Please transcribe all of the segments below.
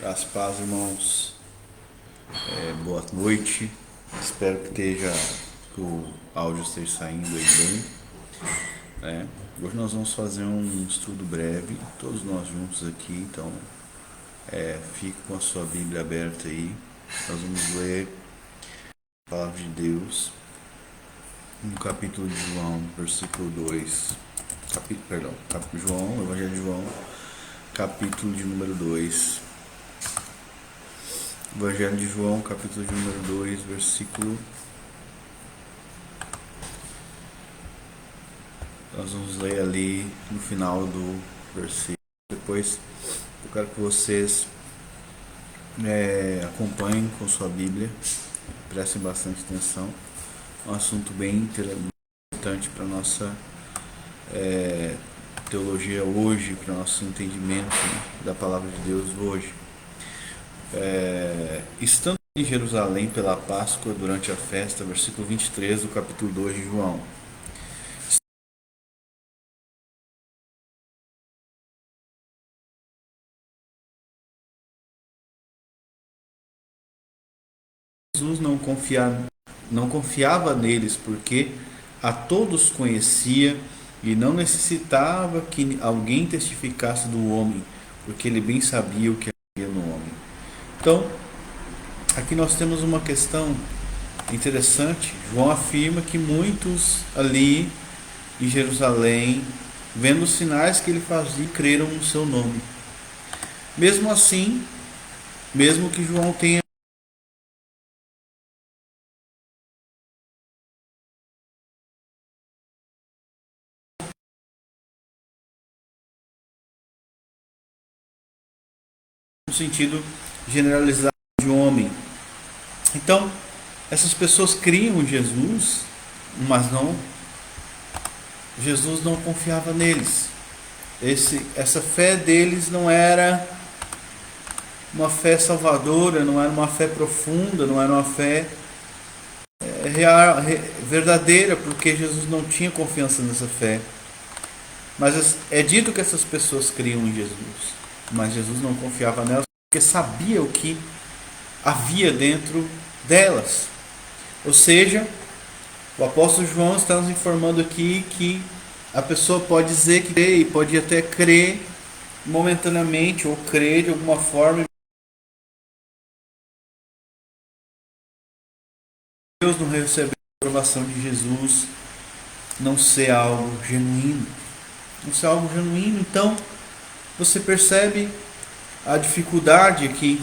As paz, irmãos. Boa noite. Espero que o áudio esteja saindo aí bem, né? Hoje nós vamos fazer um estudo breve, todos nós juntos aqui, então fique com a sua Bíblia aberta aí. Nós vamos ler a palavra de Deus no capítulo de João, versículo 2. João, Evangelho de João, capítulo de número 2. Evangelho de João, capítulo de número 2, versículo. Nós vamos ler ali no final do versículo. Depois eu quero que vocês acompanhem com sua Bíblia, prestem bastante atenção. É um assunto bem importante para a nossa teologia hoje, para o nosso entendimento, né, da palavra de Deus hoje. Estando em Jerusalém pela Páscoa durante a festa, versículo 23 do capítulo 2 de João. Jesus não confiava neles porque a todos conhecia e não necessitava que alguém testificasse do homem, porque ele bem sabia o que havia no homem. Então, aqui nós temos uma questão interessante. João afirma que muitos ali em Jerusalém, vendo os sinais que ele fazia, creram no seu nome. Mesmo assim, mesmo que João tenha um sentido generalizado de homem. Então, essas pessoas criam em Jesus, mas Jesus não confiava neles. Essa fé deles não era uma fé salvadora, não era uma fé profunda, não era uma fé real, verdadeira, porque Jesus não tinha confiança nessa fé. Mas é dito que essas pessoas criam em Jesus, mas Jesus não confiava nelas porque sabia o que havia dentro delas. Ou seja, o apóstolo João está nos informando aqui que a pessoa pode dizer que crê e pode até crer momentaneamente ou crer de alguma forma. Deus não recebe a aprovação de Jesus, não ser algo genuíno. Não ser algo genuíno, então você percebe a dificuldade aqui.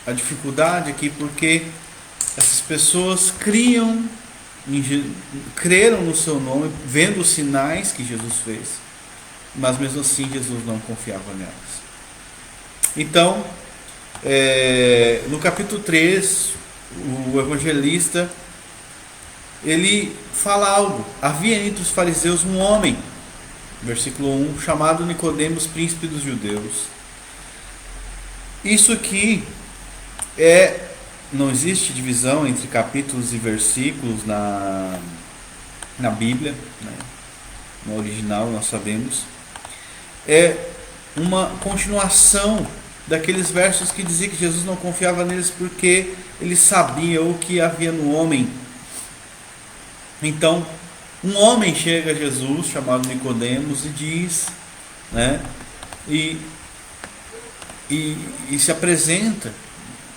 A dificuldade aqui porque essas pessoas creram no seu nome, vendo os sinais que Jesus fez, mas mesmo assim Jesus não confiava nelas. Então, no capítulo 3, o evangelista ele fala algo. Havia entre os fariseus um homem, versículo 1, chamado Nicodemos, príncipe dos judeus. Isso aqui não existe divisão entre capítulos e versículos na Bíblia, né? No original nós sabemos. É uma continuação daqueles versos que dizia que Jesus não confiava neles porque ele sabia o que havia no homem. Então, um homem chega a Jesus, chamado Nicodemos, e diz, né? E se apresenta,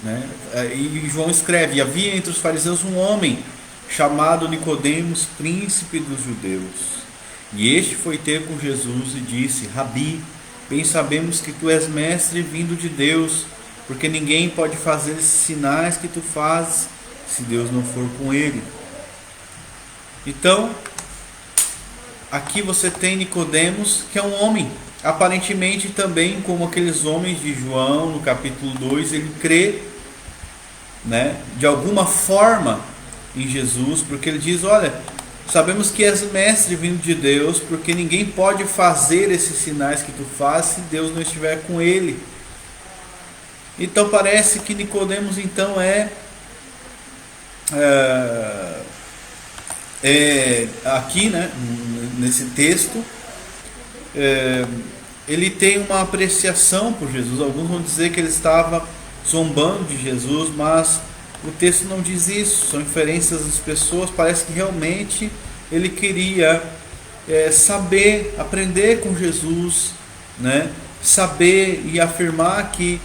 né? E João escreve: havia entre os fariseus um homem chamado Nicodemos, príncipe dos judeus. E este foi ter com Jesus e disse: Rabi, bem sabemos que tu és mestre vindo de Deus, porque ninguém pode fazer esses sinais que tu fazes se Deus não for com ele. Então, aqui você tem Nicodemos, que é um homem, aparentemente também como aqueles homens de João no capítulo 2, ele crê, né, de alguma forma em Jesus, porque ele diz: olha, sabemos que és mestre vindo de Deus, porque ninguém pode fazer esses sinais que tu fazes se Deus não estiver com ele. Então parece que Nicodemos então aqui, né, nesse texto, ele tem uma apreciação por Jesus. Alguns vão dizer que ele estava zombando de Jesus, mas o texto não diz isso. São inferências das pessoas. Parece que realmente ele queria saber, aprender com Jesus, né? Saber e afirmar que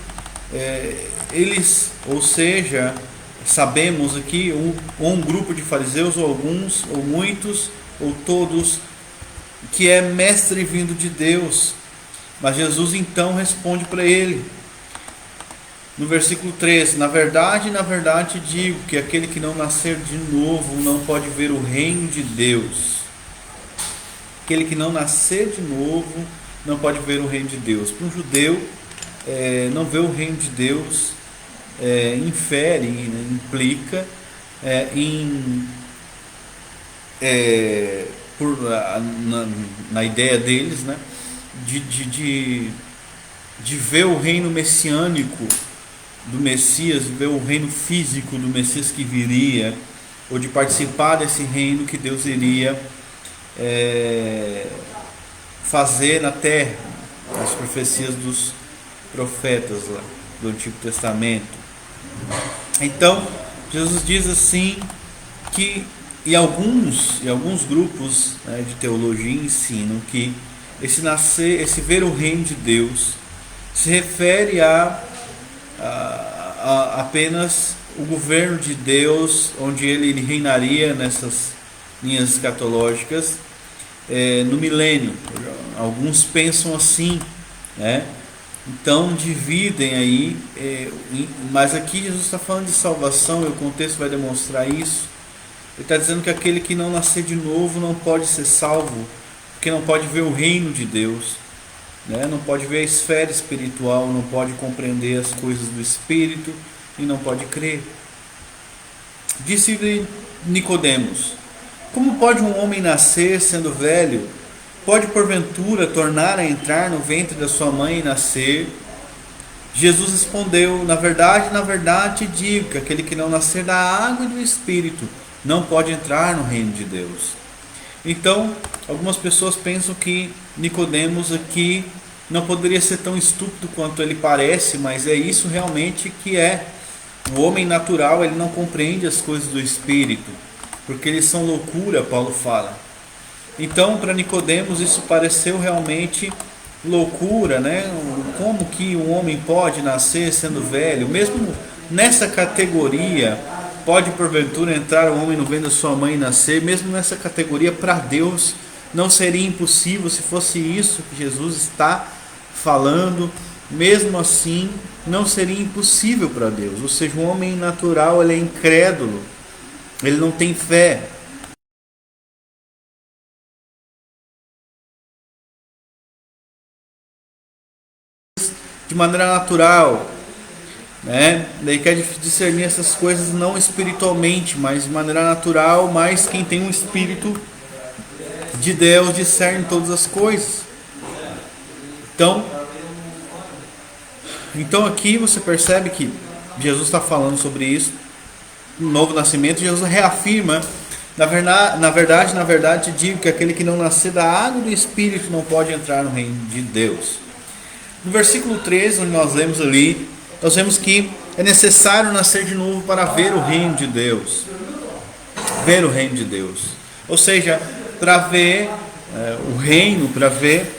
eles, ou seja, sabemos aqui, um grupo de fariseus, ou alguns, ou muitos, ou todos, que é mestre vindo de Deus. Mas Jesus então responde para ele, no versículo 13: na verdade digo que aquele que não nascer de novo não pode ver o reino de Deus. Aquele que não nascer de novo não pode ver o reino de Deus. Para um judeu, não ver o reino de Deus infere, né, implica na ideia deles, né, de ver o reino messiânico do Messias, de ver o reino físico do Messias que viria, ou de participar desse reino que Deus iria fazer na terra, as profecias dos profetas lá do Antigo Testamento. Então Jesus diz assim que alguns grupos, né, de teologia ensinam que esse ver o reino de Deus se refere a apenas o governo de Deus, onde ele reinaria nessas linhas escatológicas no milênio. Alguns pensam assim, né? Então dividem aí, mas aqui Jesus está falando de salvação, e o contexto vai demonstrar isso. Ele está dizendo que aquele que não nascer de novo não pode ser salvo, porque não pode ver o reino de Deus, né? Não pode ver a esfera espiritual, não pode compreender as coisas do Espírito e não pode crer. Disse-lhe Nicodemos: como pode um homem nascer sendo velho? Pode porventura tornar a entrar no ventre da sua mãe e nascer? Jesus respondeu: na verdade digo que aquele que não nascer da água e do Espírito não pode entrar no reino de Deus. Então, algumas pessoas pensam que Nicodemos aqui não poderia ser tão estúpido quanto ele parece, mas é isso realmente que é. O homem natural, ele não compreende as coisas do Espírito, porque eles são loucura, Paulo fala. Então, para Nicodemos isso pareceu realmente loucura, né? Como que um homem pode nascer sendo velho? Mesmo nessa categoria, pode porventura entrar um homem no ventre da sua mãe e nascer? Mesmo nessa categoria, para Deus não seria impossível, se fosse isso que Jesus está falando. Mesmo assim, não seria impossível para Deus. Ou seja, um homem natural, ele é incrédulo, ele não tem fé. De maneira natural, né? Daí quer discernir essas coisas não espiritualmente, mas de maneira natural. Mas quem tem um espírito de Deus discerne todas as coisas. Então aqui você percebe que Jesus está falando sobre isso, um novo nascimento. Jesus reafirma: na verdade digo que aquele que não nascer da água e do Espírito não pode entrar no reino de Deus. No versículo 13, onde nós lemos ali, nós vemos que é necessário nascer de novo para ver o reino de Deus. Ver o reino de Deus. Ou seja, para ver o reino, para ver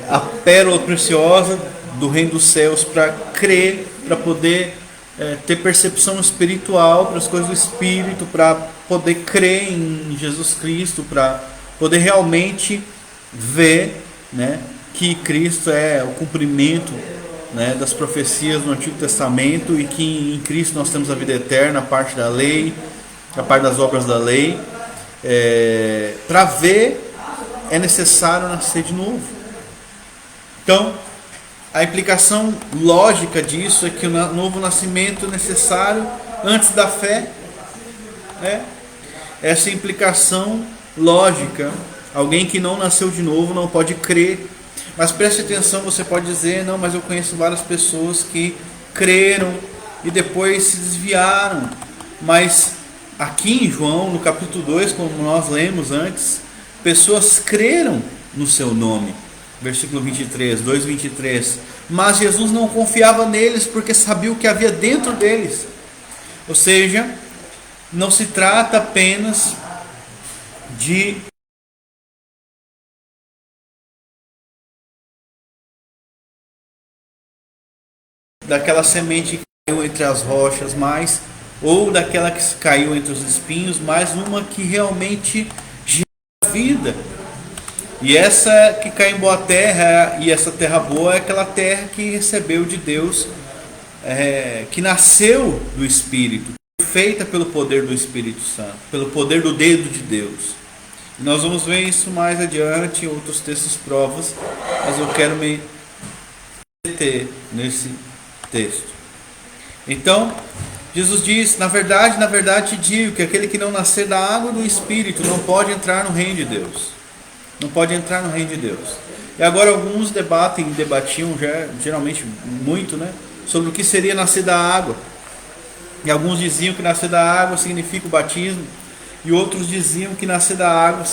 a pérola preciosa do reino dos céus, para crer, para poder ter percepção espiritual para as coisas do Espírito, para poder crer em Jesus Cristo, para poder realmente ver, né, que Cristo é o cumprimento, né, das profecias do Antigo Testamento, e que em Cristo nós temos a vida eterna, a parte da lei, a parte das obras da lei. Para ver é necessário nascer de novo. Então, a implicação lógica disso é que o novo nascimento é necessário antes da fé. Essa implicação lógica. Alguém que não nasceu de novo não pode crer. Mas preste atenção, você pode dizer: não, mas eu conheço várias pessoas que creram e depois se desviaram. Mas aqui em João, no capítulo 2, como nós lemos antes, pessoas creram no seu nome. versículo 23, 2:23. Mas Jesus não confiava neles porque sabia o que havia dentro deles. Ou seja, não se trata apenas de daquela semente que caiu entre as rochas, mas ou daquela que caiu entre os espinhos, mas uma que realmente gera vida. E essa que cai em boa terra, e essa terra boa é aquela terra que recebeu de Deus, que nasceu do Espírito, feita pelo poder do Espírito Santo, pelo poder do dedo de Deus. E nós vamos ver isso mais adiante em outros textos provas, mas eu quero me deter nesse texto. Então, Jesus diz: na verdade te digo que aquele que não nascer da água e do Espírito não pode entrar no reino de Deus. Não pode entrar no reino de Deus. E agora alguns debatiam geralmente muito, né, sobre o que seria nascer da água. E alguns diziam que nascer da água significa o batismo, e outros diziam que nascer da água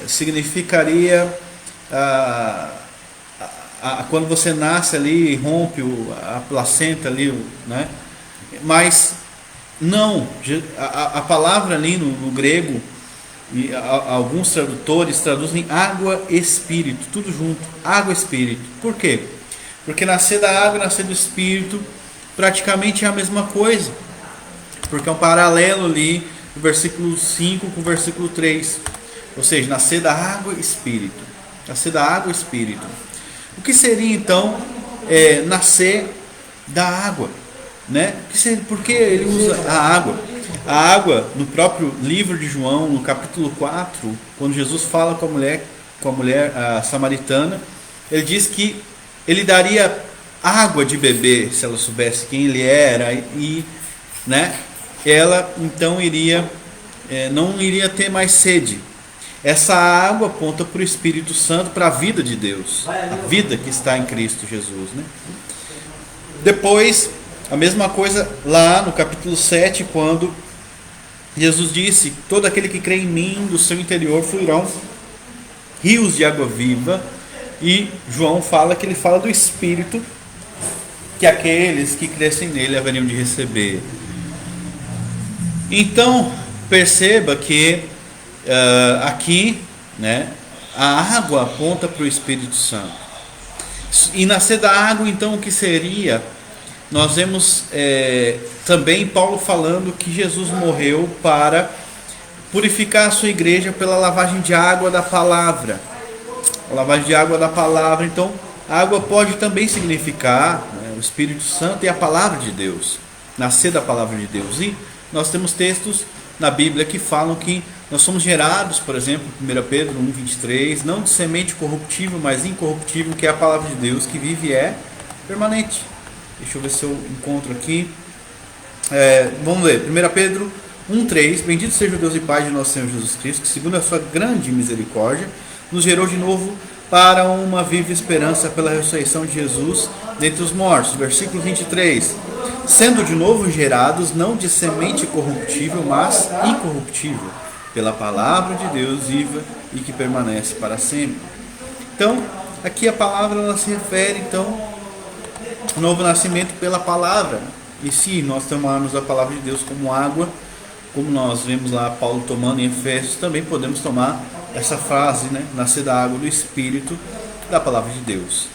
significaria quando você nasce ali, rompe a placenta ali, né? Mas não, a palavra ali no grego, e alguns tradutores traduzem água espírito, tudo junto, água espírito. Por quê? Porque nascer da água e nascer do espírito praticamente é a mesma coisa, porque é um paralelo ali do versículo 5 com o versículo 3, ou seja, nascer da água e espírito, nascer da água e espírito. O que seria então nascer da água, né? Por que ele usa a água? A água, no próprio livro de João, no capítulo 4, quando Jesus fala com a mulher samaritana, ele diz que ele daria água de beber se ela soubesse quem ele era, e, né, ela então não iria ter mais sede. Essa água aponta para o Espírito Santo, para a vida de Deus, a vida que está em Cristo Jesus, né? Depois, a mesma coisa lá no capítulo 7, quando Jesus disse: todo aquele que crê em mim, do seu interior fluirão rios de água viva. E João fala que ele fala do Espírito, que aqueles que crescem nele haveriam de receber. Então perceba que aqui, né, a água aponta para o Espírito Santo. E nascer da água, então, o que seria? Nós vemos também Paulo falando que Jesus morreu para purificar a sua igreja pela lavagem de água da palavra. A lavagem de água da palavra. Então, a água pode também significar, né, o Espírito Santo e a palavra de Deus, nascer da palavra de Deus. E nós temos textos na Bíblia que falam que nós somos gerados, por exemplo, 1 Pedro 1:23, não de semente corruptível, mas incorruptível, que é a palavra de Deus, que vive e é permanente. Deixa eu ver se eu encontro aqui. Vamos ler. 1 Pedro 1:3. Bendito seja o Deus e Pai de nosso Senhor Jesus Cristo, que segundo a sua grande misericórdia nos gerou de novo para uma viva esperança pela ressurreição de Jesus dentre os mortos. Versículo 23. Sendo de novo gerados, não de semente corruptível, mas incorruptível, pela palavra de Deus viva e que permanece para sempre. Então, aqui a palavra ela se refere então ao novo nascimento pela palavra. E se nós tomarmos a palavra de Deus como água, como nós vemos lá Paulo tomando em Efésios, também podemos tomar essa frase, né, nascer da água do Espírito, da palavra de Deus.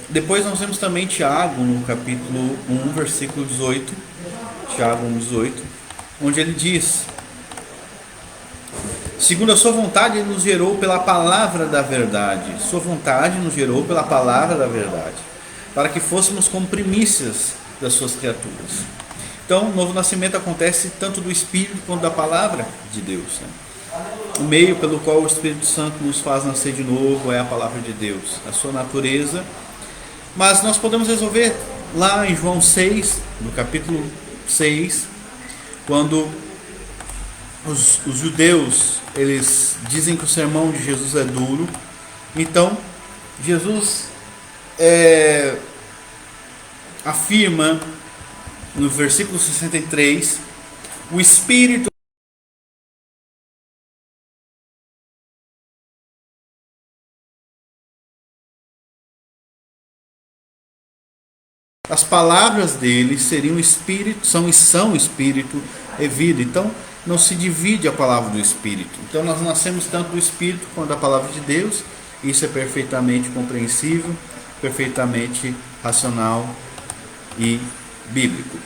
Depois nós vemos também Tiago no capítulo 1, versículo 18, Tiago 1:18, onde ele diz: segundo a sua vontade ele nos gerou pela palavra da verdade. Sua vontade nos gerou pela palavra da verdade, para que fôssemos como primícias das suas criaturas. Então, o novo nascimento acontece tanto do Espírito quanto da palavra de Deus, né? O meio pelo qual o Espírito Santo nos faz nascer de novo é a palavra de Deus, a sua natureza. Mas nós podemos resolver lá em João 6, no capítulo 6, quando os judeus eles dizem que o sermão de Jesus é duro. Então, Jesus afirma no versículo 63, o Espírito as palavras dele seriam espírito, são espírito e vida. Então não se divide a palavra do espírito. Então nós nascemos tanto do espírito quanto da palavra de Deus. Isso é perfeitamente compreensível, perfeitamente racional e bíblico.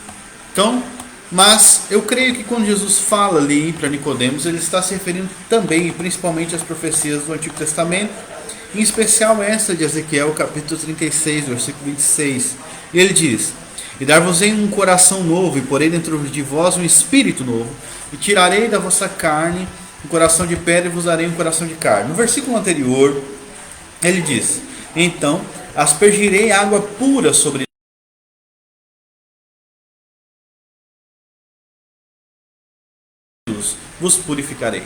Então, mas eu creio que quando Jesus fala ali para Nicodemos, ele está se referindo também, principalmente às profecias do Antigo Testamento, em especial essa de Ezequiel, capítulo 36, versículo 26. E ele diz: e dar-vos-ei um coração novo, e porei dentro de vós um espírito novo, e tirarei da vossa carne um coração de pedra, e vos darei um coração de carne. No versículo anterior, ele diz: então aspergirei água pura sobre vos purificarei.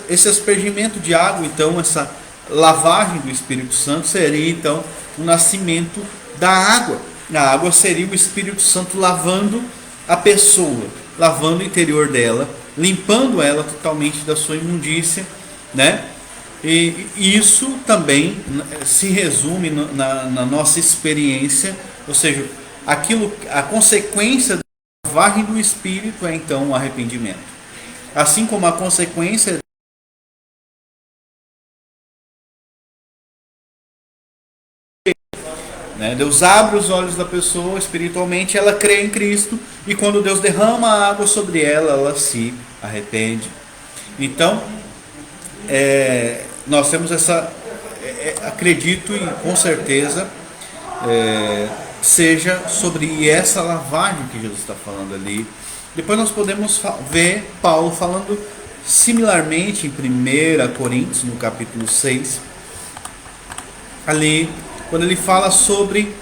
Esse aspergimento de água, então, essa lavagem do Espírito Santo seria então o nascimento da água. A água seria o Espírito Santo lavando a pessoa, lavando o interior dela, limpando ela totalmente da sua imundícia, né? E isso também se resume na nossa experiência, ou seja, a consequência da lavagem do Espírito é então o arrependimento. Assim como a consequência Deus abre os olhos da pessoa espiritualmente, ela crê em Cristo, e quando Deus derrama a água sobre ela, ela se arrepende. Então, nós temos essa, acredito e com certeza, seja sobre essa lavagem que Jesus está falando ali. Depois nós podemos ver Paulo falando similarmente em 1 Coríntios, no capítulo 6, ali, quando ele fala sobre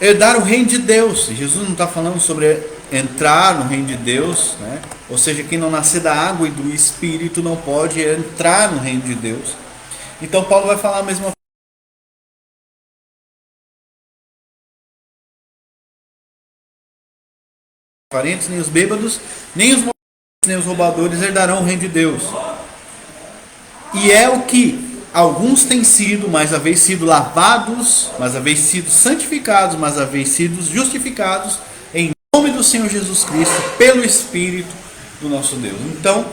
herdar o reino de Deus. Jesus não está falando sobre entrar no reino de Deus, né? Ou seja, quem não nascer da água e do Espírito não pode entrar no reino de Deus. Então Paulo vai falar a mesma coisa. Nem os bêbados, nem os mortos, nem os roubadores herdarão o reino de Deus. E é o que alguns têm sido, mas haveis sido lavados, mas haveis sido santificados, mas haveis sido justificados em nome do Senhor Jesus Cristo, pelo Espírito do nosso Deus. Então,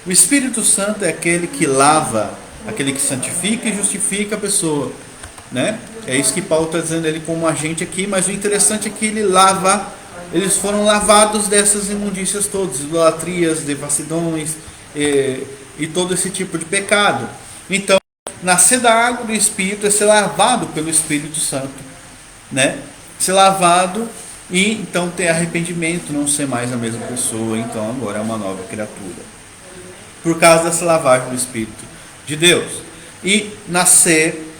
o Espírito Santo é aquele que lava, aquele que santifica e justifica a pessoa, né? É isso que Paulo está dizendo ele como agente aqui, mas o interessante é que ele lava, eles foram lavados dessas imundícias todas, idolatrias, devassidões e todo esse tipo de pecado. Então, nascer da água do Espírito é ser lavado pelo Espírito Santo, né? Ser lavado e então ter arrependimento, não ser mais a mesma pessoa, então agora é uma nova criatura. Por causa dessa lavagem do Espírito de Deus. E nascer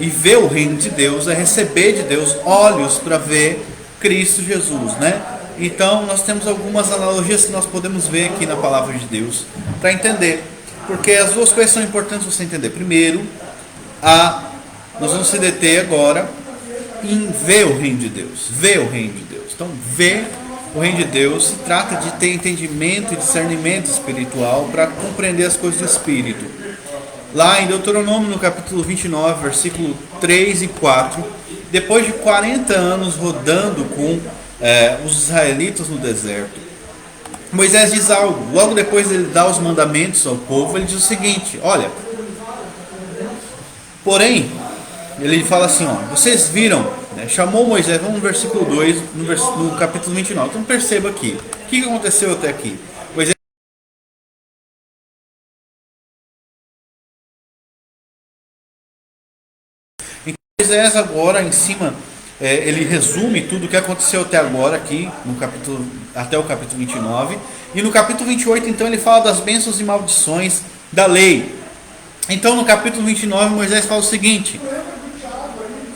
e ver o reino de Deus é receber de Deus olhos para ver Cristo Jesus, né? Então nós temos algumas analogias que nós podemos ver aqui na palavra de Deus para entender. Porque as duas coisas são importantes você entender. Primeiro, nós vamos se deter agora em ver o reino de Deus. Ver o reino de Deus. Então, ver o reino de Deus se trata de ter entendimento e discernimento espiritual para compreender as coisas do Espírito. Lá em Deuteronômio, no capítulo 29, versículo 3 e 4, depois de 40 anos rodando com os israelitas no deserto, Moisés diz algo. Logo depois de ele dar os mandamentos ao povo, ele diz o seguinte: olha, porém, ele fala assim, vocês viram, né, chamou Moisés, vamos no versículo 2, no capítulo 29. Então perceba aqui, o que aconteceu até aqui? Moisés agora em cima, ele resume tudo o que aconteceu até agora aqui, até o capítulo 29. E no capítulo 28, então, ele fala das bênçãos e maldições da lei. Então, no capítulo 29, Moisés fala o seguinte: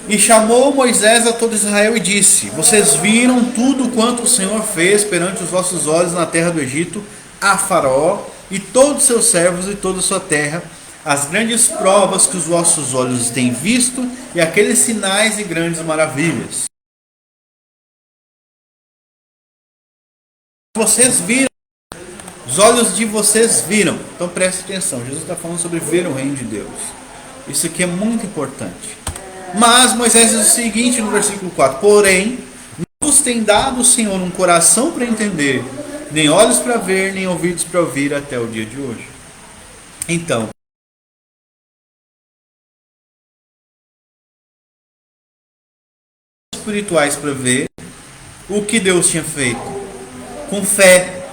e chamou Moisés a todo Israel e disse: vocês viram tudo quanto o Senhor fez perante os vossos olhos na terra do Egito, a Faraó e todos os seus servos e toda a sua terra, as grandes provas que os vossos olhos têm visto e aqueles sinais e grandes maravilhas. Vocês viram, os olhos de vocês viram. Então preste atenção, Jesus está falando sobre ver o reino de Deus. Isso aqui é muito importante. Mas Moisés diz o seguinte no versículo 4: porém, não vos tem dado o Senhor um coração para entender, nem olhos para ver, nem ouvidos para ouvir até o dia de hoje. Então, espirituais para ver o que Deus tinha feito com fé.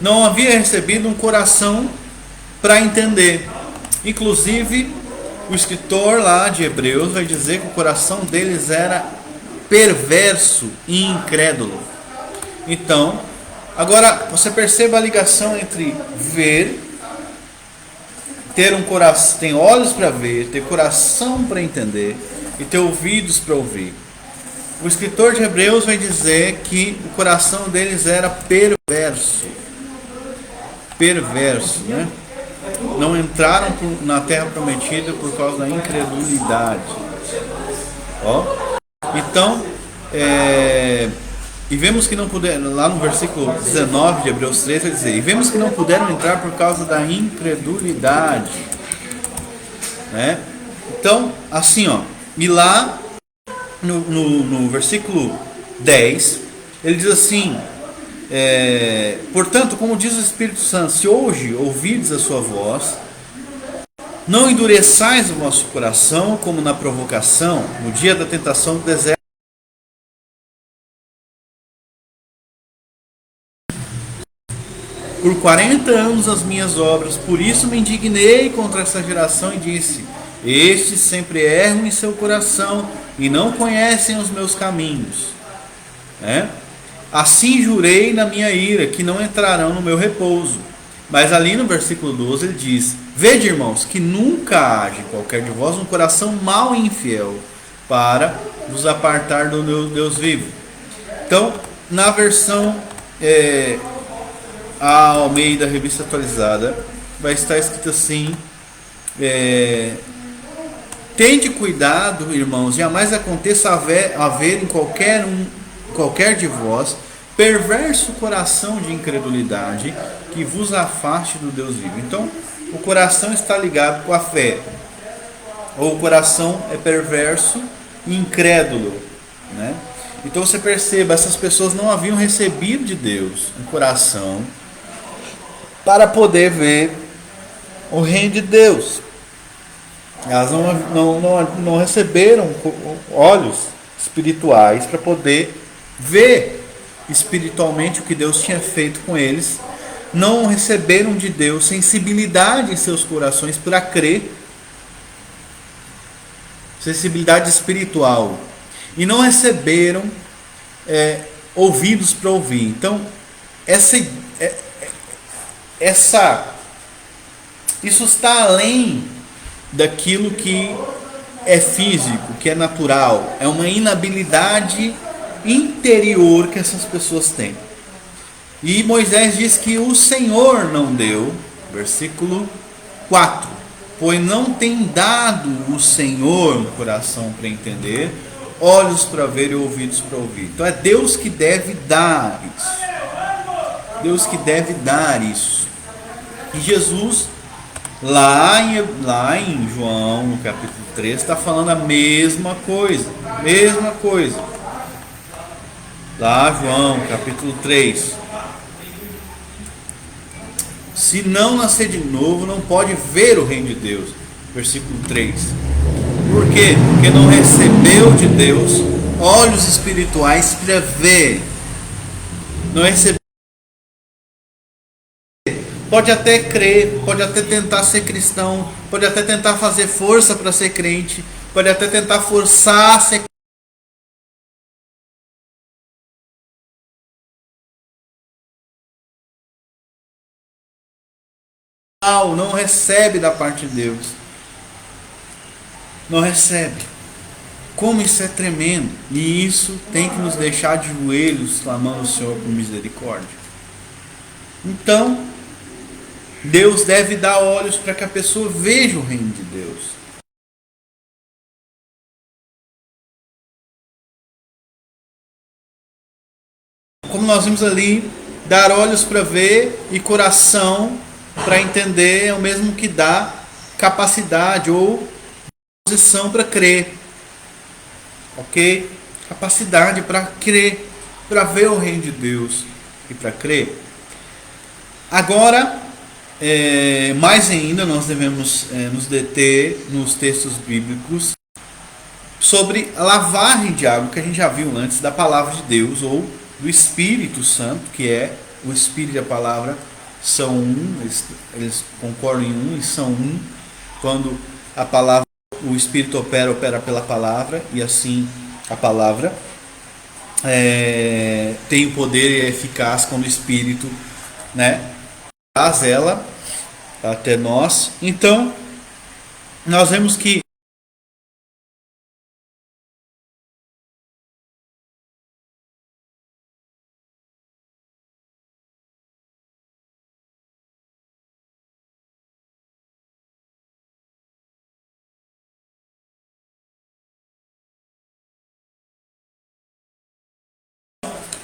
Não havia recebido um coração para entender. Inclusive, o escritor lá de Hebreus vai dizer que o coração deles era perverso e incrédulo. Então, agora você perceba a ligação entre ver, ter um coração, ter olhos para ver, ter coração para entender e ter ouvidos para ouvir. O escritor de Hebreus vai dizer que o coração deles era perverso. Perverso, né? Não entraram na terra prometida por causa da incredulidade. Ó. Então, e vemos que não puderam, lá no versículo 19 de Hebreus 3 vai dizer, e vemos que não puderam entrar por causa da incredulidade, né? Então, assim, ó, e lá no versículo 10, ele diz assim, portanto, como diz o Espírito Santo, se hoje ouvides a sua voz, não endureçais o vosso coração, como na provocação, no dia da tentação do deserto. Por 40 anos as minhas obras, por isso me indignei contra essa geração e disse, estes sempre erram em seu coração e não conhecem os meus caminhos. Assim jurei na minha ira, que não entrarão no meu repouso. Mas ali no versículo 12 ele diz, vede, irmãos, que nunca haja em qualquer de vós um coração mau e infiel, para vos apartar do Deus vivo. Então, na versão a Almeida Revista Atualizada, vai estar escrito assim, tende cuidado, irmãos, jamais aconteça haver em qualquer de vós perverso coração de incredulidade que vos afaste do Deus vivo. Então, o coração está ligado com a fé, ou o coração é perverso e incrédulo, né? Então você perceba, essas pessoas não haviam recebido de Deus um coração para poder ver o reino de Deus. Elas não receberam olhos espirituais para poder ver espiritualmente o que Deus tinha feito com eles. Não receberam de Deus sensibilidade em seus corações para crer, sensibilidade espiritual, e não receberam ouvidos para ouvir. Então, isso está além daquilo que é físico, que é natural. É uma inabilidade interior que essas pessoas têm. E Moisés diz que o Senhor não deu, versículo 4, pois não tem dado o Senhor um coração para entender, olhos para ver e ouvidos para ouvir. Então é Deus que deve dar isso. Deus que deve dar isso. E Jesus, lá em João, no capítulo 3, está falando a mesma coisa. Mesma coisa. Lá, João, capítulo 3. Se não nascer de novo, não pode ver o reino de Deus. Versículo 3. Por quê? Porque não recebeu de Deus olhos espirituais para ver. Não recebeu. Pode até crer, pode até tentar ser cristão, pode até tentar fazer força para ser crente, pode até tentar forçar a ser não recebe da parte de Deus. Não recebe. Como isso é tremendo. E isso tem que nos deixar de joelhos clamando ao Senhor por misericórdia. Então, Deus deve dar olhos para que a pessoa veja o reino de Deus. Como nós vimos ali, dar olhos para ver e coração para entender é o mesmo que dar capacidade ou posição para crer. ok? Capacidade para crer, para ver o reino de Deus e para crer. Agora, mais ainda, nós devemos nos deter nos textos bíblicos sobre a lavagem de água, que a gente já viu antes, da palavra de Deus ou do Espírito Santo, que é o Espírito e a palavra são um, eles concordam em um e são um. Quando a palavra, o Espírito opera pela palavra, e assim a palavra tem o poder e é eficaz quando o Espírito, né, traz ela até nós. Então, nós vemos que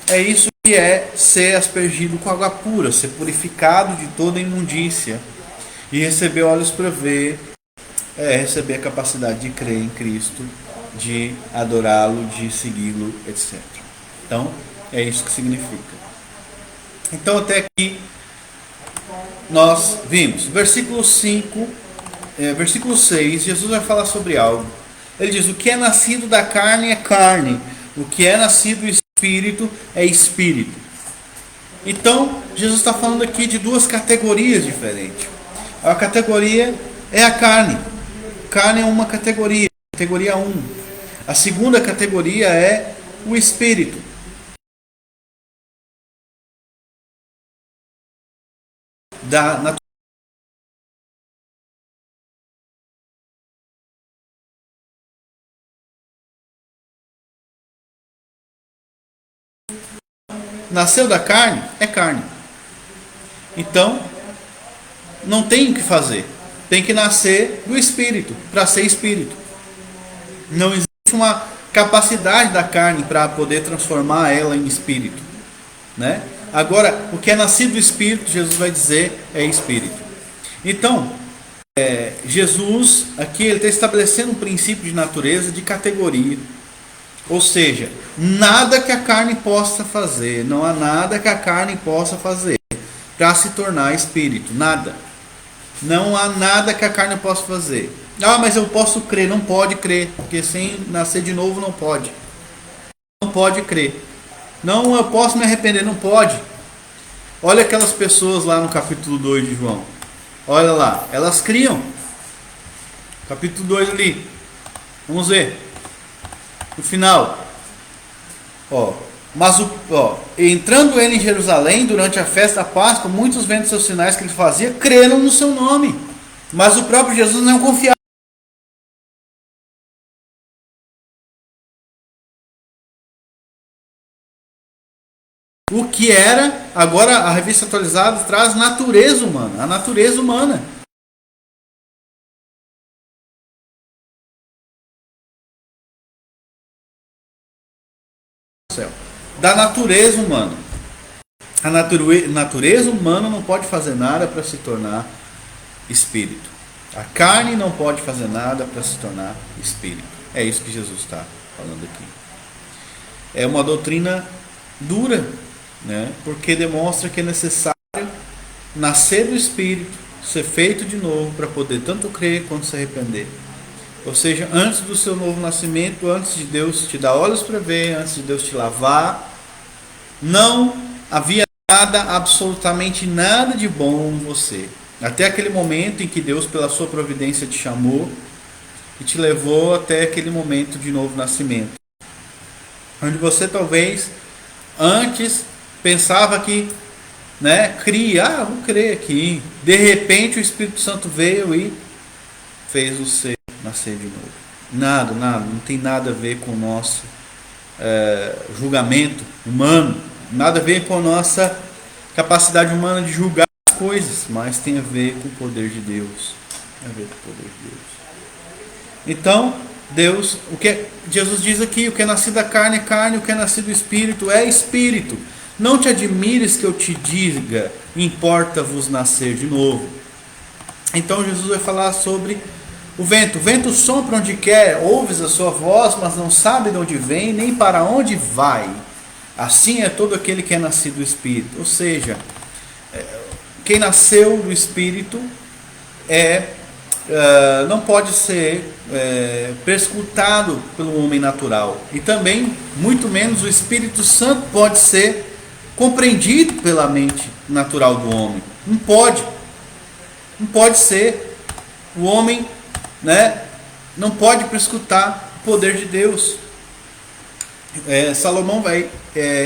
é isso que é ser aspergido com água pura, ser purificado de toda imundícia e receber olhos para ver, receber a capacidade de crer em Cristo, de adorá-lo, de segui-lo, etc. Então, é isso que significa. Então, até aqui nós vimos. Versículo 5, versículo 6, Jesus vai falar sobre algo. Ele diz: o que é nascido da carne é carne, o que é nascido do Espírito é Espírito. Então, Jesus está falando aqui de duas categorias diferentes. A categoria é a carne. Carne é uma categoria, categoria 1. A segunda categoria é o Espírito. Da natureza. Nasceu da carne, é carne. Então, não tem o que fazer. Tem que nascer do Espírito, para ser Espírito. Não existe uma capacidade da carne para poder transformar ela em Espírito, né? Agora, o que é nascido do Espírito, Jesus vai dizer, é Espírito. Então, Jesus, aqui ele está estabelecendo um princípio de natureza, de categoria. Ou seja, nada que a carne possa fazer, não há nada que a carne possa fazer para se tornar espírito, nada. Não há nada que a carne possa fazer. Ah, mas eu posso crer, não pode crer, porque sem nascer de novo não pode. Não pode crer. Não, eu posso me arrepender, não pode. Olha aquelas pessoas lá no capítulo 2 de João. Olha lá, elas criam. Capítulo 2 ali. Vamos ver. No final, entrando ele em Jerusalém durante a festa da Páscoa, muitos vendo seus sinais que ele fazia, creram no seu nome. Mas o próprio Jesus não confiava. O que era, agora a revista atualizada traz natureza humana, a natureza humana. Da natureza humana. A natureza humana não pode fazer nada para se tornar espírito. A carne não pode fazer nada para se tornar espírito. É isso que Jesus está falando aqui. É uma doutrina dura, né? Porque demonstra que é necessário nascer do Espírito, ser feito de novo para poder tanto crer quanto se arrepender. Ou seja, antes do seu novo nascimento, antes de Deus te dar olhos para ver, antes de Deus te lavar, não havia nada, absolutamente nada de bom em você. Até aquele momento em que Deus, pela sua providência, te chamou e te levou até aquele momento de novo nascimento. Onde você talvez antes pensava que, vou crer aqui. De repente o Espírito Santo veio e fez você nascer de novo. Nada, não tem nada a ver com o nosso julgamento humano, nada a ver com a nossa capacidade humana de julgar as coisas, mas tem a ver com o poder de Deus. Tem a ver com o poder de Deus. Então, Deus, o que Jesus diz aqui, o que é nascido da carne é carne, o que é nascido do Espírito é Espírito. Não te admires que eu te diga, importa-vos nascer de novo. Então Jesus vai falar sobre O vento sopra onde quer, ouves a sua voz, mas não sabe de onde vem, nem para onde vai. Assim é todo aquele que é nascido do Espírito. Ou seja, quem nasceu do Espírito não pode ser perscrutado pelo homem natural. E também, muito menos, o Espírito Santo pode ser compreendido pela mente natural do homem. Não pode. Não pode ser. O homem, não pode perscrutar o poder de Deus. Salomão vai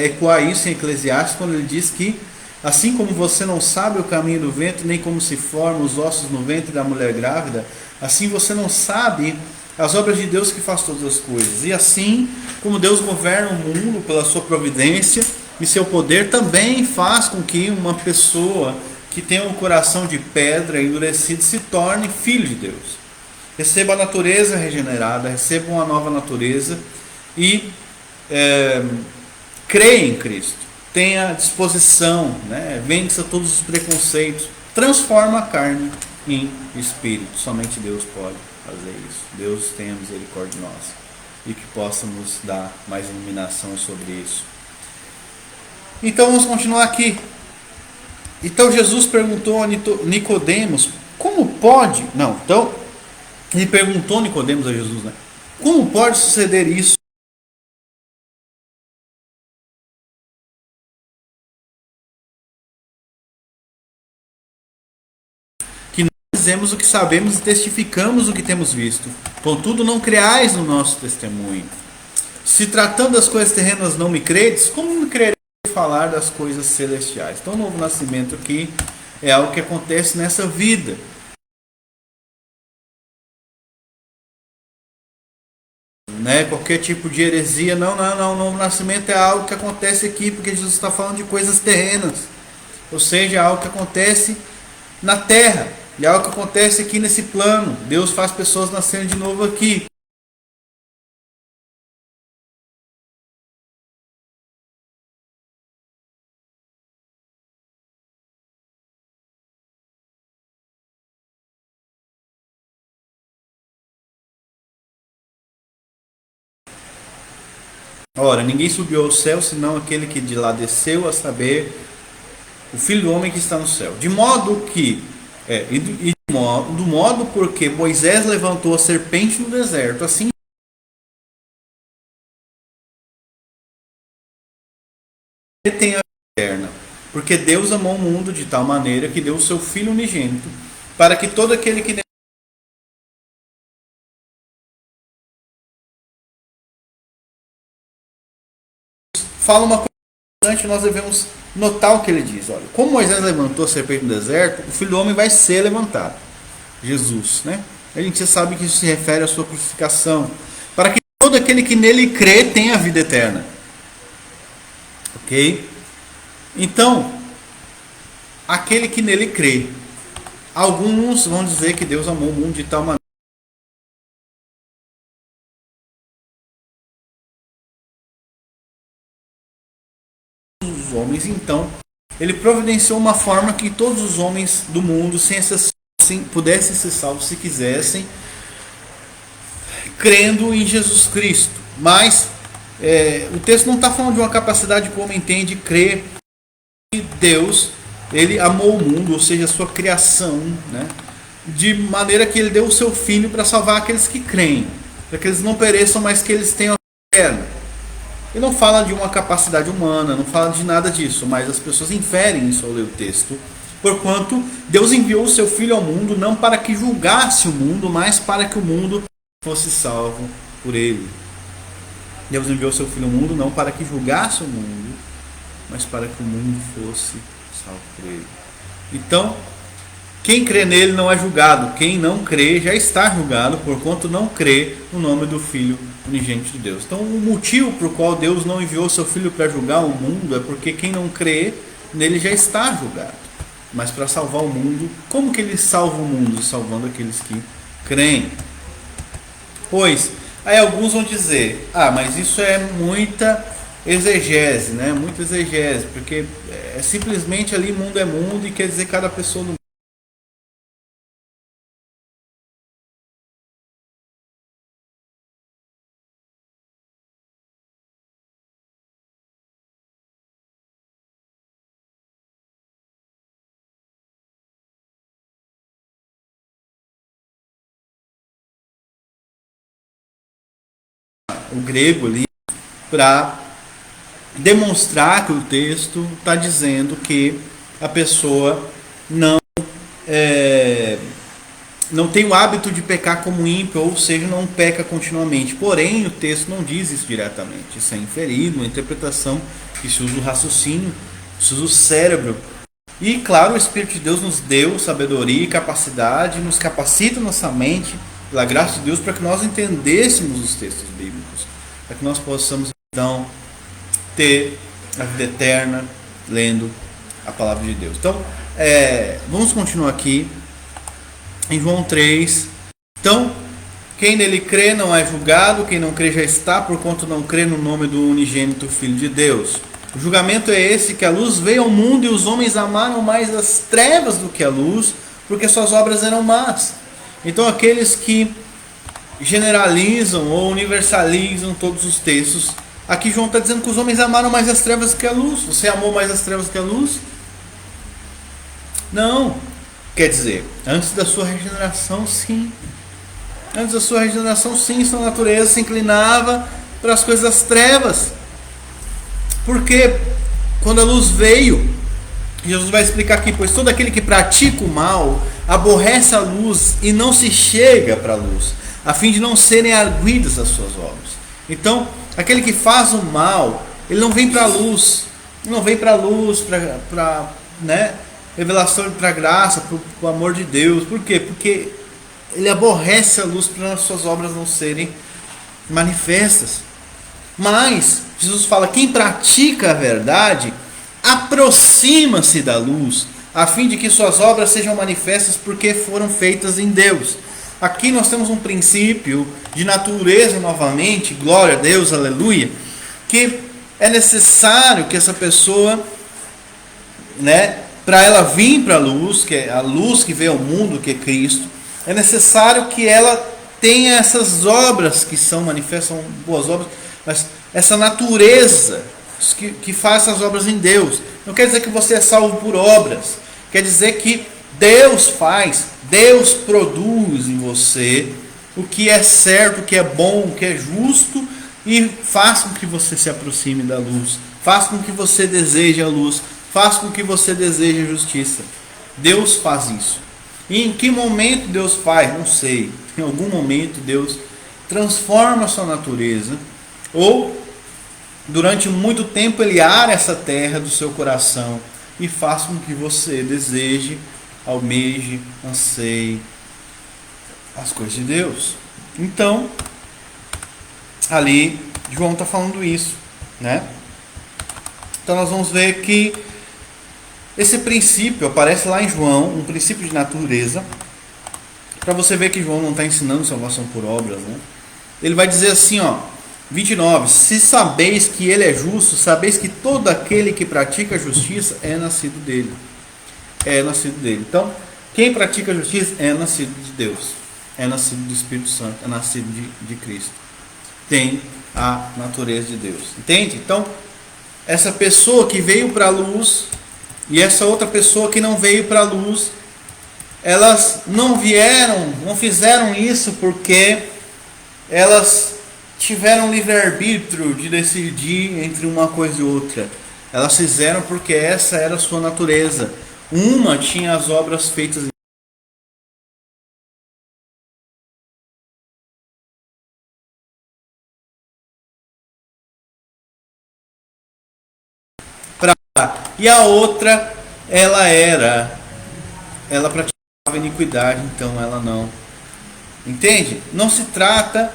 ecoar isso em Eclesiastes quando ele diz que assim como você não sabe o caminho do vento, nem como se formam os ossos no ventre da mulher grávida, assim você não sabe as obras de Deus que faz todas as coisas. E assim como Deus governa o mundo pela sua providência e seu poder, também faz com que uma pessoa que tem um coração de pedra endurecido se torne filho de Deus. Receba a natureza regenerada, receba uma nova natureza e creia em Cristo. Tenha disposição, vença todos os preconceitos, transforma a carne em espírito. Somente Deus pode fazer isso. Deus tenha misericórdia de nós e que possa nos dar mais iluminação sobre isso. Então vamos continuar aqui. Então Jesus perguntou a Nicodemos, como pode? Não, então ele perguntou Nicodemos a Jesus, como pode suceder isso? Dizemos o que sabemos e testificamos o que temos visto. Contudo, não creais no nosso testemunho. Se tratando das coisas terrenas não me credes, como me crereis falar das coisas celestiais? Então, o novo nascimento aqui é algo que acontece nessa vida. Qualquer tipo de heresia, não, o novo nascimento é algo que acontece aqui, porque Jesus está falando de coisas terrenas. Ou seja, é algo que acontece na terra. E é algo que acontece aqui nesse plano. Deus faz pessoas nascerem de novo aqui. Ora, ninguém subiu ao céu, senão aquele que de lá desceu, a saber, o Filho do Homem que está no céu. De modo que, do modo porque Moisés levantou a serpente no deserto, assim ele tem a vida eterna. Porque Deus amou o mundo de tal maneira que deu o seu Filho unigênito, para que todo aquele que fala uma coisa importante, nós devemos notar o que ele diz. Olha, como Moisés levantou a serpente no deserto, o Filho do Homem vai ser levantado. Jesus, A gente sabe que isso se refere à sua crucificação, para que todo aquele que nele crê tenha a vida eterna. Ok? Então, aquele que nele crê. Alguns vão dizer que Deus amou o mundo de tal maneira. Os homens, então, ele providenciou uma forma que todos os homens do mundo, sem exceção, pudessem ser salvos se quisessem, crendo em Jesus Cristo. Mas o texto não está falando de uma capacidade que o homem tem de crer que Deus, ele amou o mundo, ou seja, a sua criação, de maneira que ele deu o seu Filho para salvar aqueles que creem, para que eles não pereçam, mas que eles tenham a vida eterna. Ele não fala de uma capacidade humana, não fala de nada disso, mas as pessoas inferem isso ao ler o texto. Porquanto Deus enviou o seu Filho ao mundo não para que julgasse o mundo, mas para que o mundo fosse salvo por ele. Deus enviou o seu Filho ao mundo não para que julgasse o mundo, mas para que o mundo fosse salvo por ele. Então, quem crê nele não é julgado. Quem não crê já está julgado, porquanto não crê no nome do Filho unigênito de Deus. Então, o motivo por qual Deus não enviou seu Filho para julgar o mundo é porque quem não crê nele já está julgado. Mas para salvar o mundo, como que ele salva o mundo? Salvando aqueles que creem. Pois, aí alguns vão dizer, mas isso é muita exegese, muita exegese, porque é simplesmente ali mundo é mundo e quer dizer cada pessoa no o grego ali para demonstrar que o texto está dizendo que a pessoa não tem o hábito de pecar como ímpio, ou seja, não peca continuamente. Porém, o texto não diz isso diretamente. Isso é inferido, uma interpretação que se usa o raciocínio, se usa o cérebro. E, claro, o Espírito de Deus nos deu sabedoria e capacidade, nos capacita nossa mente, pela graça de Deus, para que nós entendêssemos os textos bíblicos, para que nós possamos, então, ter a vida eterna lendo a palavra de Deus. Então, vamos continuar aqui em João 3. Então, quem nele crê não é julgado, quem não crê já está, porquanto não crê no nome do unigênito Filho de Deus. O julgamento é esse, que a luz veio ao mundo e os homens amaram mais as trevas do que a luz, porque suas obras eram más. Então, aqueles que generalizam ou universalizam todos os textos, aqui João está dizendo que os homens amaram mais as trevas que a luz. Você amou mais as trevas que a luz? Não. Quer dizer, antes da sua regeneração, sim. Antes da sua regeneração, sim, sua natureza se inclinava para as coisas das trevas. Porque quando a luz veio, Jesus vai explicar aqui, pois todo aquele que pratica o mal aborrece a luz e não se chega para a luz, a fim de não serem arguidas as suas obras. Então, aquele que faz o mal, ele não vem para a luz, não vem para a luz, para revelação, para a graça, para o amor de Deus. Por quê? Porque ele aborrece a luz para as suas obras não serem manifestas. Mas Jesus fala, quem pratica a verdade aproxima-se da luz, a fim de que suas obras sejam manifestas, porque foram feitas em Deus. Aqui nós temos um princípio de natureza novamente, glória a Deus, aleluia, que é necessário que essa pessoa, para ela vir para a luz, que é a luz que veio ao mundo, que é Cristo, é necessário que ela tenha essas obras que são manifestas, são boas obras, mas essa natureza que faz essas obras em Deus. Não quer dizer que você é salvo por obras, quer dizer que Deus faz, Deus produz em você o que é certo, o que é bom, o que é justo, e faz com que você se aproxime da luz, faz com que você deseje a luz, faz com que você deseje a justiça. Deus faz isso. E em que momento Deus faz? Não sei. Em algum momento Deus transforma a sua natureza, ou durante muito tempo Ele ara essa terra do seu coração e faz com que você deseje, almeje, anseie as coisas de Deus. Então, ali João está falando isso, Então nós vamos ver que esse princípio aparece lá em João, um princípio de natureza, para você ver que João não está ensinando salvação por obras, Ele vai dizer assim, 29, se sabeis que ele é justo, sabeis que todo aquele que pratica a justiça é nascido dele. É nascido dele. Então, quem pratica a justiça é nascido de Deus, é nascido do Espírito Santo, é nascido de Cristo. Tem a natureza de Deus. Entende? Então, essa pessoa que veio para a luz e essa outra pessoa que não veio para a luz, elas não fizeram isso porque elas tiveram livre-arbítrio de decidir entre uma coisa e outra. Elas fizeram porque essa era a sua natureza. Uma tinha as obras feitas para, e a outra ela praticava iniquidade, então ela não. Entende? Não se trata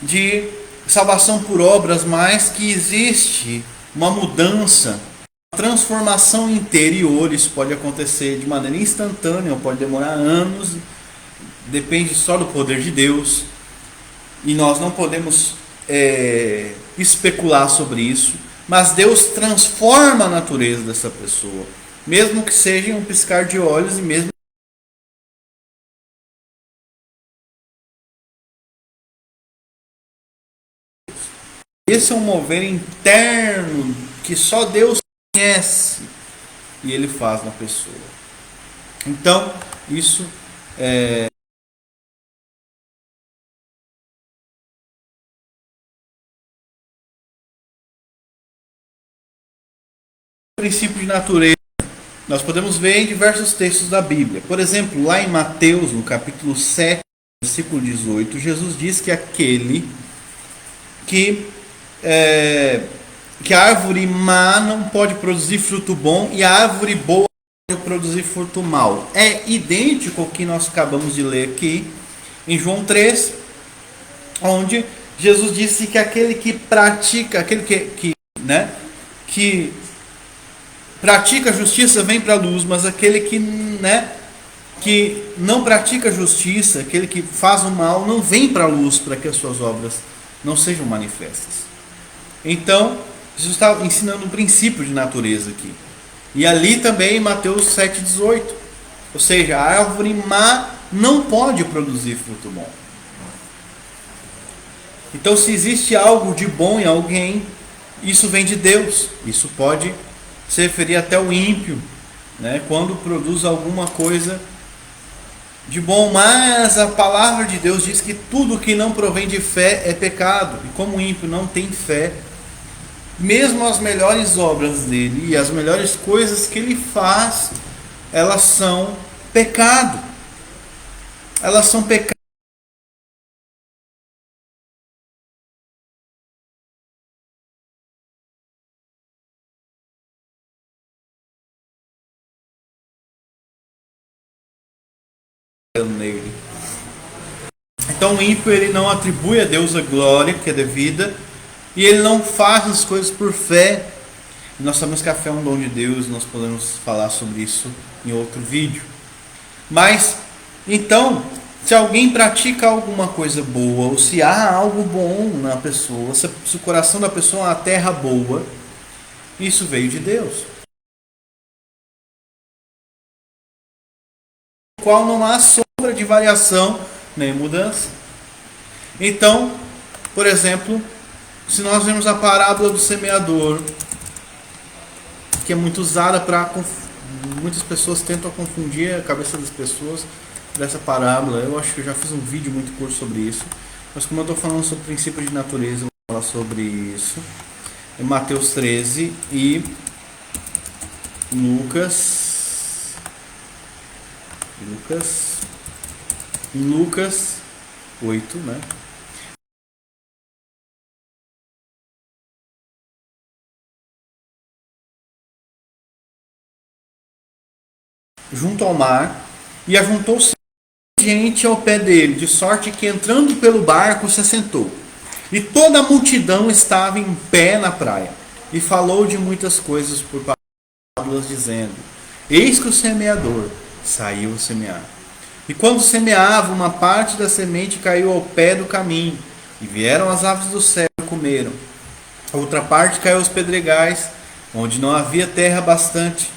de salvação por obras, mas que existe uma mudança, uma transformação interior. Isso pode acontecer de maneira instantânea, ou pode demorar anos, depende só do poder de Deus, e nós não podemos especular sobre isso, mas Deus transforma a natureza dessa pessoa, mesmo que seja em um piscar de olhos, e mesmo esse é um mover interno que só Deus conhece e Ele faz na pessoa. Então, isso é princípio de natureza, nós podemos ver em diversos textos da Bíblia. Por exemplo, lá em Mateus, no capítulo 7, versículo 18, Jesus diz que aquele que a árvore má não pode produzir fruto bom e a árvore boa não pode produzir fruto mau. É idêntico ao que nós acabamos de ler aqui em João 3, onde Jesus disse que aquele que pratica, aquele que pratica a justiça vem para a luz, mas aquele que não pratica a justiça, aquele que faz o mal, não vem para a luz para que as suas obras não sejam manifestas. Então, Jesus está ensinando um princípio de natureza aqui. E ali também em Mateus 7,18. Ou seja, a árvore má não pode produzir fruto bom. Então, se existe algo de bom em alguém, isso vem de Deus. Isso pode se referir até ao ímpio, né? Quando produz alguma coisa de bom. Mas a palavra de Deus diz que tudo que não provém de fé é pecado. E como o ímpio não tem fé, mesmo as melhores obras dele e as melhores coisas que ele faz, elas são pecado. Elas são pecado. Nele. Então o ímpio ele não atribui a Deus a glória que é devida e ele não faz as coisas por fé. E nós sabemos que a fé é um dom de Deus, nós podemos falar sobre isso em outro vídeo. Mas então, se alguém pratica alguma coisa boa ou se há algo bom na pessoa, se o coração da pessoa é uma terra boa, isso veio de Deus. Qual não há sombra de variação nem mudança. Então, por exemplo, se nós vemos a parábola do semeador, que é muito usada para muitas pessoas tentam confundir a cabeça das pessoas dessa parábola. Eu acho que eu já fiz um vídeo muito curto sobre isso, mas como eu estou falando sobre princípios de natureza, eu vou falar sobre isso. É Mateus 13 e Lucas 8, né? Junto ao mar, e ajuntou-se gente ao pé dele, de sorte que entrando pelo barco se assentou. E toda a multidão estava em pé na praia, e falou de muitas coisas por parábolas, dizendo: Eis que o semeador saiu a semear. E quando semeava, uma parte da semente caiu ao pé do caminho, e vieram as aves do céu e comeram. A outra parte caiu aos pedregais, onde não havia terra bastante.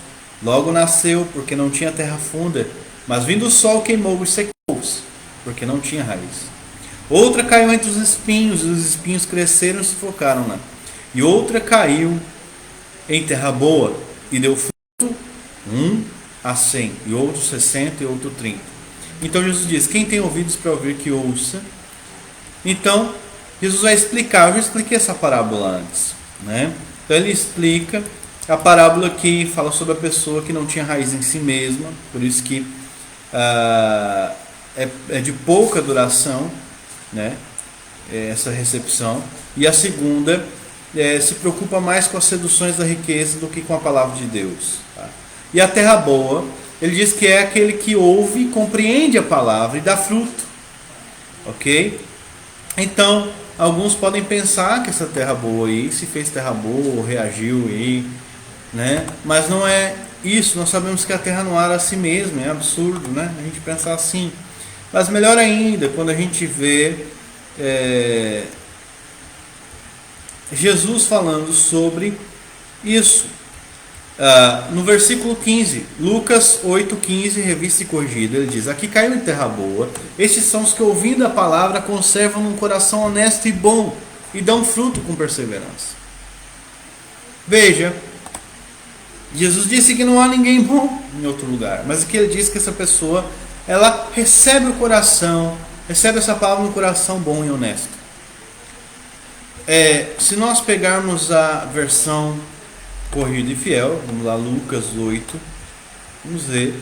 Logo nasceu, porque não tinha terra funda, mas vindo o sol queimou e secou-se, porque não tinha raiz. Outra caiu entre os espinhos, e os espinhos cresceram e sufocaram-na. E outra caiu em terra boa, e deu fruto, 100, e outro 60, e outro 30. Então Jesus diz: quem tem ouvidos para ouvir, que ouça. Então Jesus vai explicar. Eu já expliquei essa parábola antes, né? Então ele explica a parábola que fala sobre a pessoa que não tinha raiz em si mesma, por isso que é de pouca duração, né? Essa recepção. E a segunda se preocupa mais com as seduções da riqueza do que com a palavra de Deus, tá? E a terra boa, ele diz que é aquele que ouve, compreende a palavra e dá fruto, ok? Então, alguns podem pensar que essa terra boa aí, se fez terra boa, ou reagiu aí, né? Mas não é isso. Nós sabemos que a terra não era a si mesma. É absurdo, né? A gente pensar assim. Mas melhor ainda, quando a gente vê Jesus falando sobre isso. No versículo 15, Lucas 8,15, revista e corrigida, ele diz: aqui caiu em terra boa, estes são os que, ouvindo a palavra, conservam num coração honesto e bom, e dão fruto com perseverança. Veja, Jesus disse que não há ninguém bom em outro lugar, mas aqui ele diz que essa pessoa, ela recebe o coração, recebe essa palavra no coração bom e honesto. Se nós pegarmos a versão corrigido e fiel. Vamos lá, Lucas 8. Vamos ver.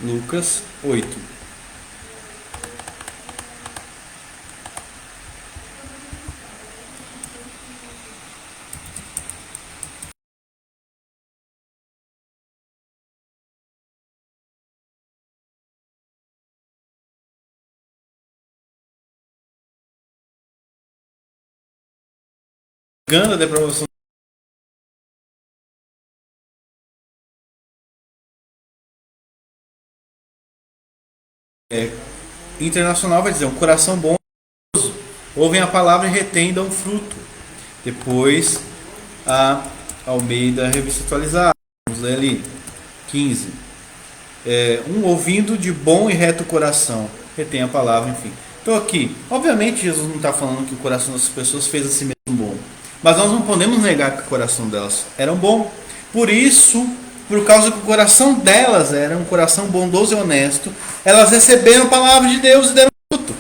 Lucas 8. Ganha a depravação. Internacional vai dizer: um coração bom, ouvem a palavra e retém e dão fruto. Depois a Almeida Revista Atualizada, vamos ler ali, 15. Um ouvindo de bom e reto coração, retém a palavra, enfim. Então aqui, obviamente Jesus não está falando que o coração das pessoas fez a si mesmo bom, mas nós não podemos negar que o coração delas era bom. Por isso, por causa que o coração delas era um coração bondoso e honesto, elas receberam a palavra de Deus e deram fruto.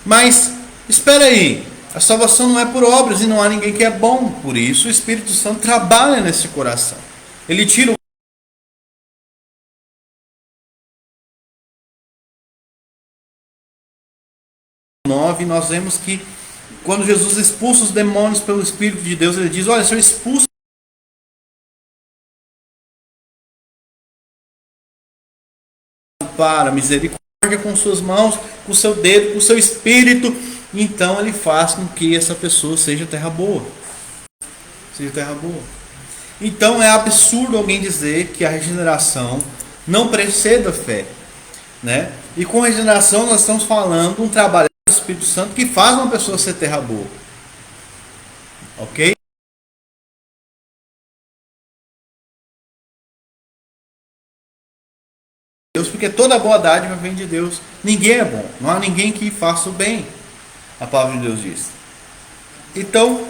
Mas, espera aí, a salvação não é por obras e não há ninguém que é bom. Por isso o Espírito Santo trabalha nesse coração. Ele tira o 9, nós vemos que quando Jesus expulsa os demônios pelo Espírito de Deus, ele diz: olha, se eu expulso para misericórdia com suas mãos, com seu dedo, com seu espírito, então ele faz com que essa pessoa seja terra boa. Seja terra boa. Então é absurdo alguém dizer que a regeneração não precede a fé, né? E com regeneração nós estamos falando de um trabalho do Espírito Santo que faz uma pessoa ser terra boa. Ok? Deus, porque toda boa dádiva vem de Deus. Ninguém é bom, não há ninguém que faça o bem. A palavra de Deus diz. Então,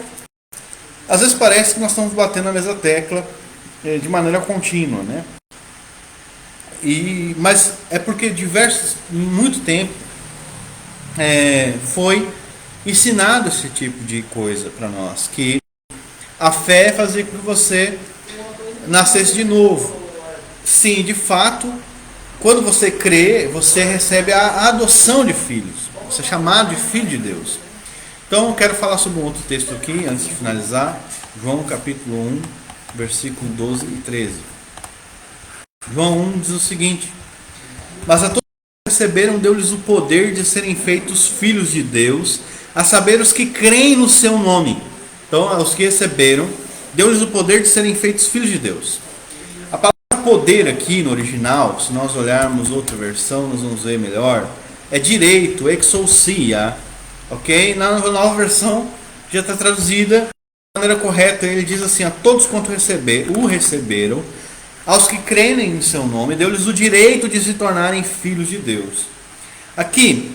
às vezes parece que nós estamos batendo na mesma tecla de maneira contínua, né? Mas é porque em muito tempo, foi ensinado esse tipo de coisa para nós, que a fé fazia com que você nascesse de novo. Sim, de fato, quando você crê, você recebe a adoção de filhos. Você é chamado de filho de Deus. Então eu quero falar sobre um outro texto aqui, antes de finalizar. João capítulo 1, versículo 12 e 13. João 1 diz o seguinte: mas a todos que receberam, deu-lhes o poder de serem feitos filhos de Deus, a saber, os que creem no seu nome. Então, aos que receberam, deu-lhes o poder de serem feitos filhos de Deus. A palavra poder aqui no original, se nós olharmos outra versão, nós vamos ver melhor, é direito, exousia, ok? Na nova versão já está traduzida de maneira correta. Ele diz assim: a todos quanto receberam, aos que creem em seu nome, deu-lhes o direito de se tornarem filhos de Deus. Aqui,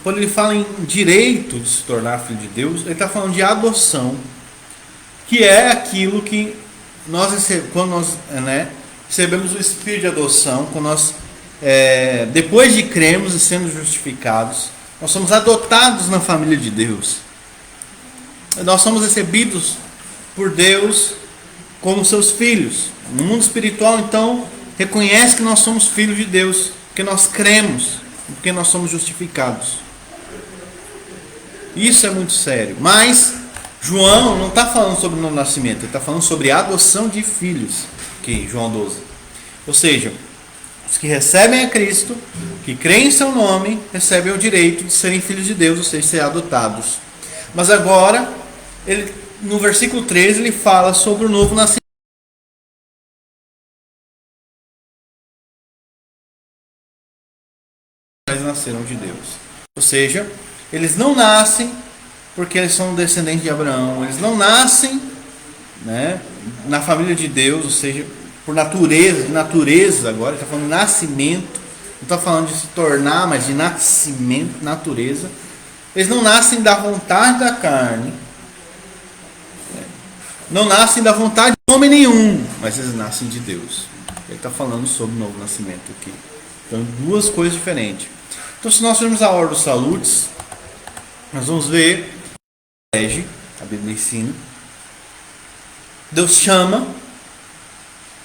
quando ele fala em direito de se tornar filho de Deus, ele está falando de adoção, que é aquilo que quando nós recebemos o espírito de adoção, quando nós, depois de cremos e sendo justificados, nós somos adotados na família de Deus. Nós somos recebidos por Deus como seus filhos. No mundo espiritual, então, reconhece que nós somos filhos de Deus, porque nós cremos, porque nós somos justificados. Isso é muito sério. Mas João não está falando sobre o novo nascimento, ele está falando sobre a adoção de filhos, aqui, João 12. Ou seja, os que recebem a Cristo, que creem em seu nome, recebem o direito de serem filhos de Deus, ou seja, ser adotados. Mas agora, no versículo 13, ele fala sobre o novo nascimento. Eles nasceram de Deus. Ou seja, eles não nascem porque eles são descendentes de Abraão. Eles não nascem, na família de Deus, ou seja, por natureza, de natureza agora, está falando de nascimento, não está falando de se tornar, mas de nascimento, natureza. Eles não nascem da vontade da carne, não nascem da vontade de homem nenhum, mas eles nascem de Deus. Ele está falando sobre o novo nascimento aqui. Então, duas coisas diferentes. Então, se nós formos a ordem dos saludes, nós vamos ver a Bíblia ensina Deus chama,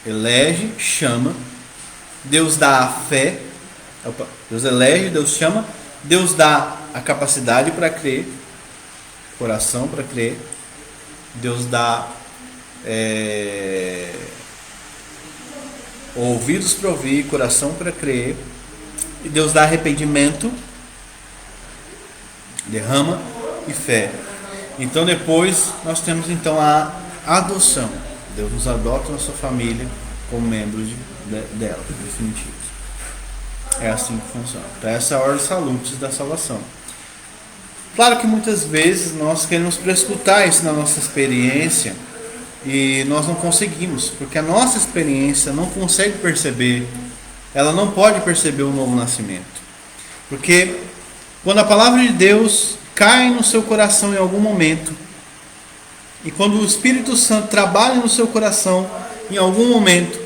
elege, chama. Deus dá a fé. Deus elege, Deus chama. Deus dá a capacidade para crer, coração para crer. Deus dá ouvidos para ouvir, coração para crer. E Deus dá arrependimento, derrama e fé. Então depois nós temos então a adoção. Deus nos adota na sua família como membros dela, definitivos. É assim que funciona. Então essa é a ordem salutis da salvação. Claro que muitas vezes nós queremos prescrutar isso na nossa experiência e nós não conseguimos, porque a nossa experiência não consegue perceber, ela não pode perceber o novo nascimento. Porque quando a palavra de Deus cai no seu coração em algum momento, e quando o Espírito Santo trabalha no seu coração em algum momento,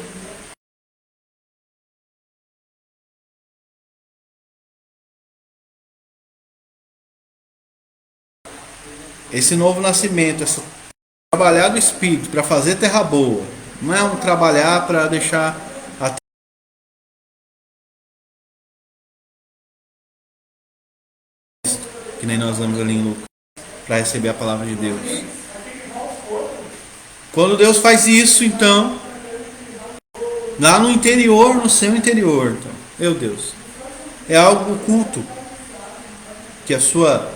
esse novo nascimento, esse trabalhar do Espírito para fazer terra boa, não é um trabalhar para deixar a terra, que nem nós vamos ali em Lucas, para receber a palavra de Deus. Quando Deus faz isso, então, lá no interior, no seu interior, então, meu Deus, é algo oculto, que a sua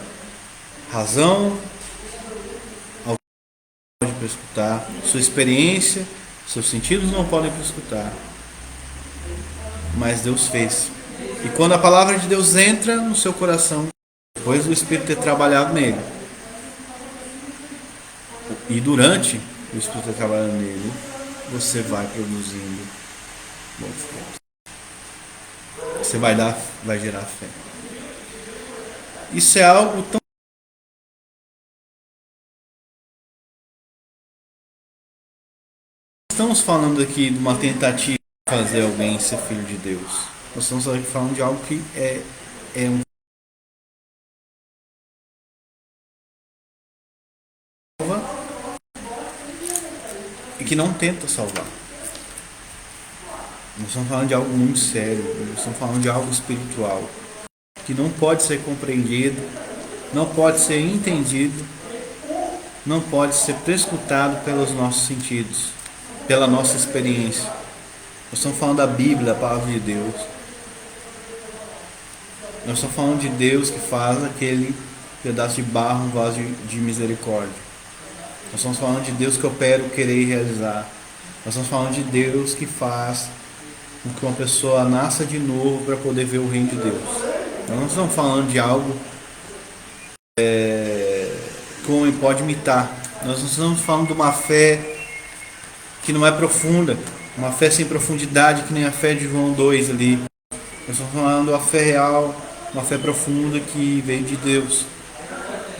razão não pode prescrutar, sua experiência, seus sentidos não podem prescrutar, mas Deus fez. E quando a palavra de Deus entra no seu coração, depois do Espírito ter trabalhado nele, e durante o Espírito ter trabalhado nele, você vai produzindo bons frutos. Você vai gerar fé. Isso é algo tão... Estamos falando aqui de uma tentativa de fazer alguém ser filho de Deus. Nós estamos aqui falando de algo que é um e que não tenta salvar. Nós estamos falando de algo muito sério. Nós estamos falando de algo espiritual que não pode ser compreendido, não pode ser entendido, não pode ser prescrutado pelos nossos sentidos, pela nossa experiência. Nós estamos falando da Bíblia, a palavra de Deus. Nós estamos falando de Deus que faz aquele pedaço de barro um vaso de misericórdia. Nós estamos falando de Deus que opera o querer e realizar. Nós estamos falando de Deus que faz com que uma pessoa nasça de novo para poder ver o reino de Deus. Nós não estamos falando de algo que o homem pode imitar. Nós não estamos falando de uma fé que não é profunda, uma fé sem profundidade, que nem a fé de João 2 ali. Nós estamos falando de uma fé real, uma fé profunda que veio de Deus,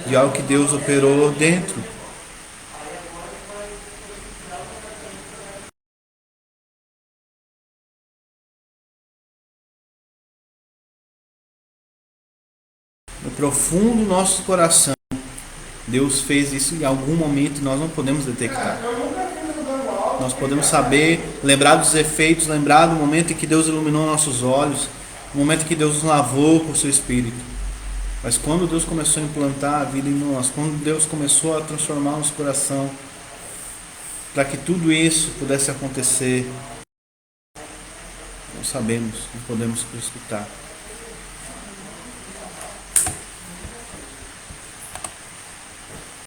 de algo que Deus operou dentro. No profundo do nosso coração, Deus fez isso em algum momento, nós não podemos detectar. Nós podemos saber, lembrar dos efeitos, lembrar do momento em que Deus iluminou nossos olhos, no momento em que Deus nos lavou com o seu Espírito. Mas quando Deus começou a implantar a vida em nós, quando Deus começou a transformar nosso coração, para que tudo isso pudesse acontecer, não sabemos, não podemos escutar.